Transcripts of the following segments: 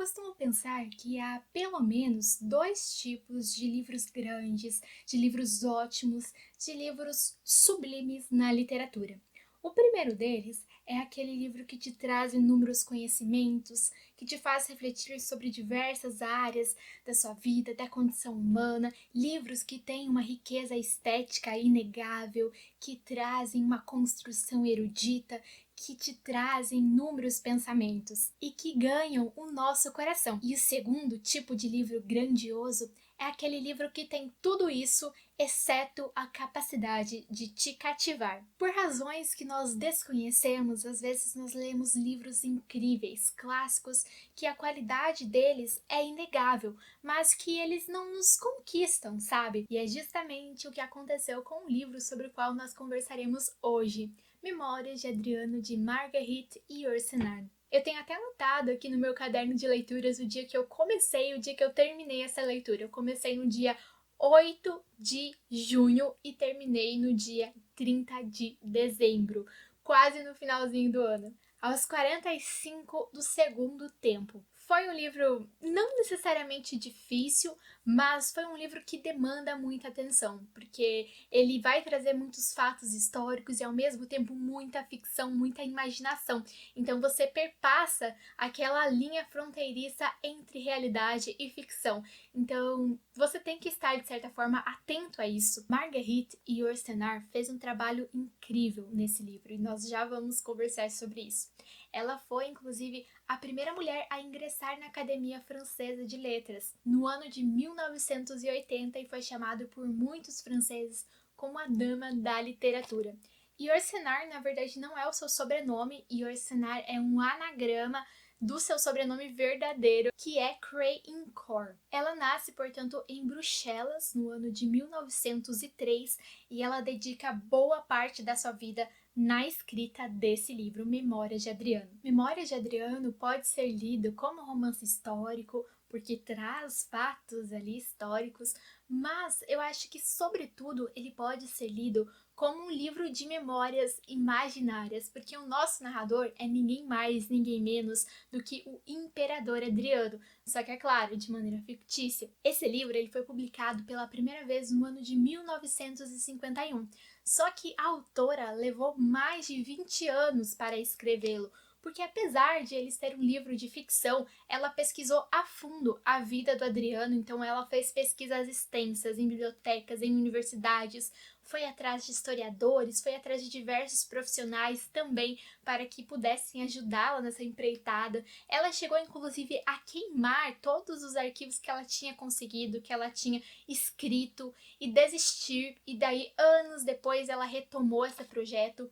costumo pensar que há pelo menos dois tipos de livros grandes, de livros ótimos, de livros sublimes na literatura. O primeiro deles é aquele livro que te traz inúmeros conhecimentos, que te faz refletir sobre diversas áreas da sua vida, da condição humana, livros que têm uma riqueza estética inegável, que trazem uma construção erudita, que te trazem inúmeros pensamentos e que ganham o nosso coração. E o segundo tipo de livro grandioso é aquele livro que tem tudo isso, exceto a capacidade de te cativar. Por razões que nós desconhecemos, às vezes nós lemos livros incríveis, clássicos, que a qualidade deles é inegável, mas que eles não nos conquistam, sabe? E é justamente o que aconteceu com o livro sobre o qual nós conversaremos hoje. Memórias de Adriano, de Marguerite Yourcenar. Eu tenho até anotado aqui no meu caderno de leituras o dia que eu comecei e o dia que eu terminei essa leitura. Eu comecei no dia 8 de junho e terminei no dia 30 de dezembro, quase no finalzinho do ano, aos 45 do segundo tempo. Foi um livro não necessariamente difícil, mas foi um livro que demanda muita atenção, porque ele vai trazer muitos fatos históricos e ao mesmo tempo muita ficção, muita imaginação. Então você perpassa aquela linha fronteiriça entre realidade e ficção. Então você tem que estar de certa forma atento a isso. Marguerite Yourcenar fez um trabalho incrível nesse livro e nós já vamos conversar sobre isso. Ela foi, inclusive, a primeira mulher a ingressar na Academia Francesa de Letras no ano de 1980 e foi chamado por muitos franceses como a Dama da Literatura. Yourcenar, na verdade, não é o seu sobrenome, Yourcenar é um anagrama do seu sobrenome verdadeiro, que é Crèvecoeur. Ela nasce, portanto, em Bruxelas, no ano de 1903, e ela dedica boa parte da sua vida na escrita desse livro, Memórias de Adriano. Memórias de Adriano pode ser lido como romance histórico, porque traz fatos ali históricos, mas eu acho que, sobretudo, ele pode ser lido como um livro de memórias imaginárias, porque o nosso narrador é ninguém mais, ninguém menos do que o Imperador Adriano, só que é claro, de maneira fictícia. Esse livro ele foi publicado pela primeira vez no ano de 1951, só que a autora levou mais de 20 anos para escrevê-lo, porque apesar de ele ser um livro de ficção, ela pesquisou a fundo a vida do Adriano, então ela fez pesquisas extensas em bibliotecas, em universidades, foi atrás de historiadores, foi atrás de diversos profissionais também para que pudessem ajudá-la nessa empreitada. Ela chegou inclusive a queimar todos os arquivos que ela tinha conseguido, que ela tinha escrito e desistir, e daí anos depois ela retomou esse projeto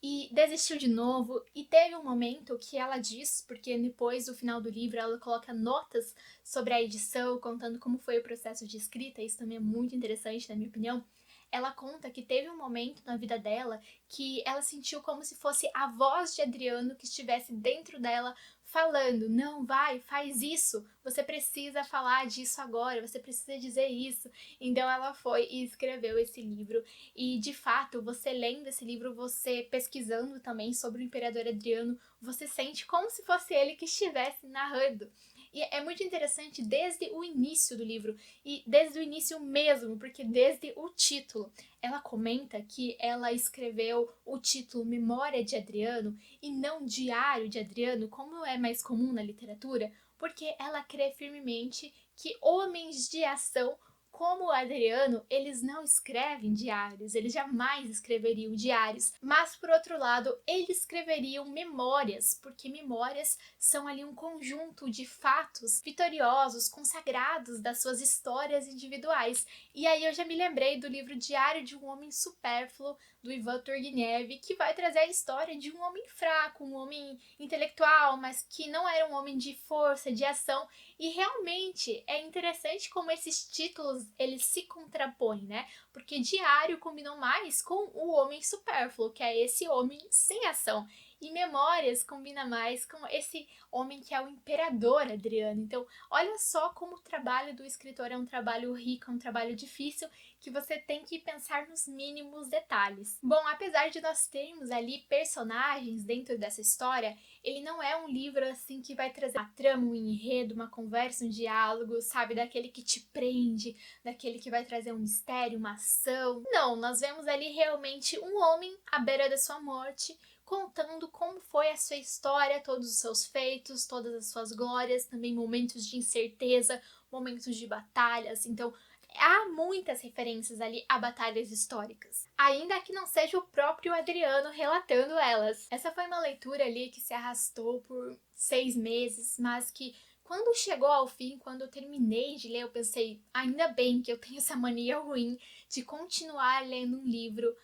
e desistiu de novo, e teve um momento que ela diz, porque depois do final do livro ela coloca notas sobre a edição, contando como foi o processo de escrita, isso também é muito interessante na minha opinião. Ela conta que teve um momento na vida dela que ela sentiu como se fosse a voz de Adriano que estivesse dentro dela falando, não, vai, faz isso, você precisa falar disso agora, você precisa dizer isso. Então ela foi e escreveu esse livro e de fato, você lendo esse livro, você pesquisando também sobre o Imperador Adriano, você sente como se fosse ele que estivesse narrando. E é muito interessante desde o início do livro, e desde o início mesmo, porque desde o título, ela comenta que ela escreveu o título Memória de Adriano e não Diário de Adriano, como é mais comum na literatura, porque ela crê firmemente que homens de ação como o Adriano, eles não escrevem diários, eles jamais escreveriam diários, mas por outro lado, eles escreveriam memórias, porque memórias são ali um conjunto de fatos vitoriosos, consagrados das suas histórias individuais. E aí eu já me lembrei do livro Diário de um Homem Supérfluo, do Ivan Turgenev, que vai trazer a história de um homem fraco, um homem intelectual, mas que não era um homem de força, de ação. E realmente é interessante como esses títulos eles se contrapõem, né? Porque Diário combinou mais com o Homem Supérfluo, que é esse homem sem ação. E Memórias combina mais com esse homem que é o imperador Adriano. Então, olha só como o trabalho do escritor é um trabalho rico, é um trabalho difícil, que você tem que pensar nos mínimos detalhes. Bom, apesar de nós termos ali personagens dentro dessa história, ele não é um livro assim que vai trazer uma trama, um enredo, uma conversa, um diálogo, sabe? Daquele que te prende, daquele que vai trazer um mistério, uma ação. Não, nós vemos ali realmente um homem à beira da sua morte, contando como foi a sua história, todos os seus feitos, todas as suas glórias, também momentos de incerteza, momentos de batalhas. Então, há muitas referências ali a batalhas históricas, ainda que não seja o próprio Adriano relatando elas. Essa foi uma leitura ali que se arrastou por 6 meses, mas que quando chegou ao fim, quando eu terminei de ler, eu pensei, ainda bem que eu tenho essa mania ruim de continuar lendo um livro,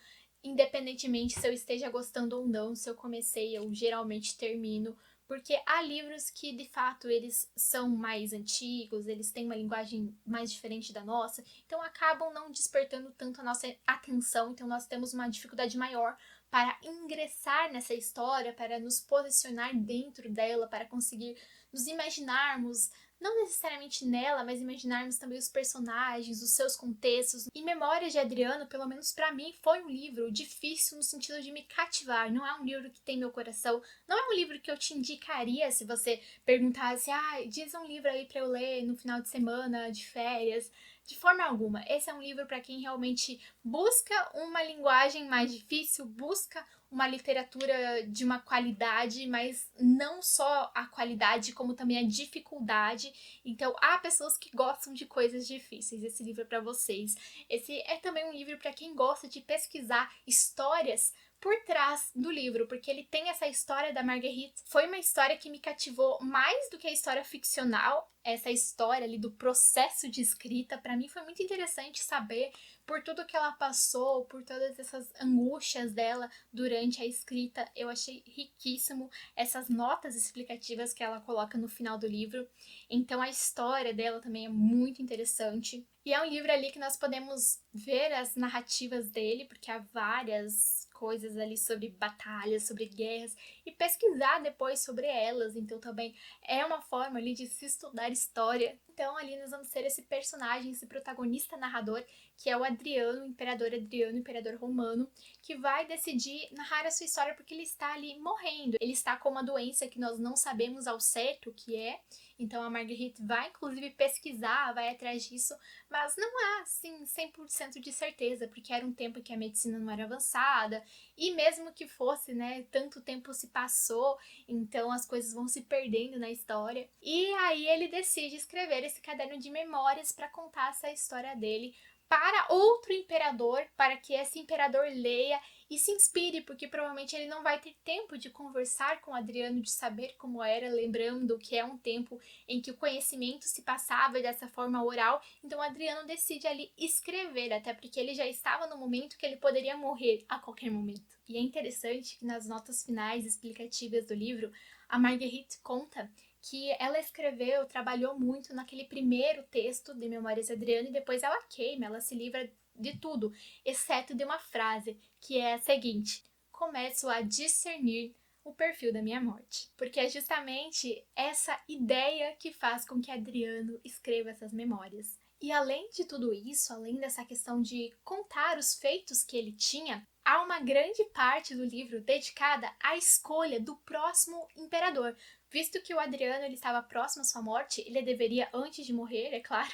independentemente se eu esteja gostando ou não. Se eu comecei, eu geralmente termino, porque há livros que de fato eles são mais antigos, eles têm uma linguagem mais diferente da nossa, então acabam não despertando tanto a nossa atenção, então nós temos uma dificuldade maior para ingressar nessa história, para nos posicionar dentro dela, para conseguir nos imaginarmos, não necessariamente nela, mas imaginarmos também os personagens, os seus contextos. E Memórias de Adriano, pelo menos para mim, foi um livro difícil no sentido de me cativar. Não é um livro que tem meu coração, não é um livro que eu te indicaria se você perguntasse, diz um livro aí para eu ler no final de semana, de férias. De forma alguma, esse é um livro para quem realmente busca uma linguagem mais difícil, busca uma literatura de uma qualidade, mas não só a qualidade, como também a dificuldade. Então, há pessoas que gostam de coisas difíceis. Esse livro é para vocês. Esse é também um livro para quem gosta de pesquisar histórias por trás do livro, porque ele tem essa história da Marguerite. Foi uma história que me cativou mais do que a história ficcional. Essa história ali do processo de escrita, para mim foi muito interessante saber por tudo que ela passou, por todas essas angústias dela durante a escrita. Eu achei riquíssimo essas notas explicativas que ela coloca no final do livro. Então a história dela também é muito interessante. E é um livro ali que nós podemos ver as narrativas dele, porque há várias coisas ali sobre batalhas, sobre guerras, e pesquisar depois sobre elas. Então também é uma forma ali de se estudar história. Então ali nós vamos ter esse personagem, esse protagonista narrador, que é o Adriano, o imperador romano, que vai decidir narrar a sua história porque ele está ali morrendo. Ele está com uma doença que nós não sabemos ao certo o que é. Então a Marguerite vai inclusive pesquisar, vai atrás disso, mas não há assim 100% de certeza, porque era um tempo em que a medicina não era avançada, e mesmo que fosse, né, tanto tempo se passou, então as coisas vão se perdendo na história. E aí ele decide escrever esse caderno de memórias para contar essa história dele para outro imperador, para que esse imperador leia e se inspire, porque provavelmente ele não vai ter tempo de conversar com Adriano, de saber como era, lembrando que é um tempo em que o conhecimento se passava dessa forma oral. Então Adriano decide ali escrever, até porque ele já estava no momento que ele poderia morrer a qualquer momento. E é interessante que nas notas finais explicativas do livro, a Marguerite conta que ela escreveu, trabalhou muito naquele primeiro texto de Memórias de Adriano, e depois ela queima, ela se livra de tudo, exceto de uma frase, que é a seguinte: começo a discernir o perfil da minha morte. Porque é justamente essa ideia que faz com que Adriano escreva essas memórias. E além de tudo isso, além dessa questão de contar os feitos que ele tinha, há uma grande parte do livro dedicada à escolha do próximo imperador. Visto que o Adriano ele estava próximo à sua morte, ele deveria, antes de morrer, é claro,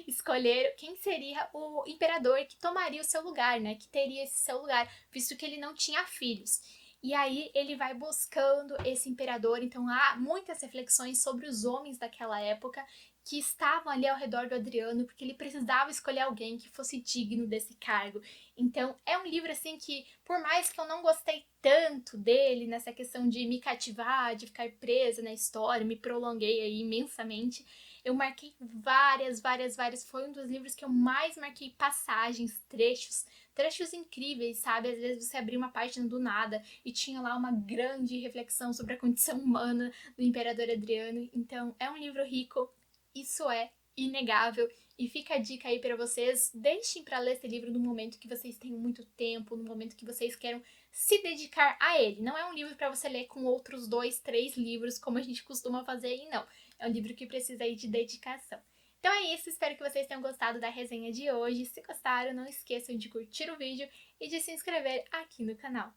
escolher quem seria o imperador que tomaria o seu lugar, né? Que teria esse seu lugar, visto que ele não tinha filhos. E aí ele vai buscando esse imperador. Então há muitas reflexões sobre os homens daquela época que estavam ali ao redor do Adriano, porque ele precisava escolher alguém que fosse digno desse cargo. Então é um livro assim que, por mais que eu não gostei tanto dele nessa questão de me cativar, de ficar presa na história, me prolonguei aí imensamente, eu marquei várias. Foi um dos livros que eu mais marquei passagens, trechos incríveis, sabe? Às vezes você abria uma página do nada e tinha lá uma grande reflexão sobre a condição humana do Imperador Adriano. Então, é um livro rico, isso é inegável. E fica a dica aí para vocês, deixem para ler esse livro no momento que vocês tenham muito tempo, no momento que vocês queiram se dedicar a ele. Não é um livro para você ler com outros 2, 3 livros, como a gente costuma fazer aí, não. É um livro que precisa aí de dedicação. Então é isso, espero que vocês tenham gostado da resenha de hoje. Se gostaram, não esqueçam de curtir o vídeo e de se inscrever aqui no canal.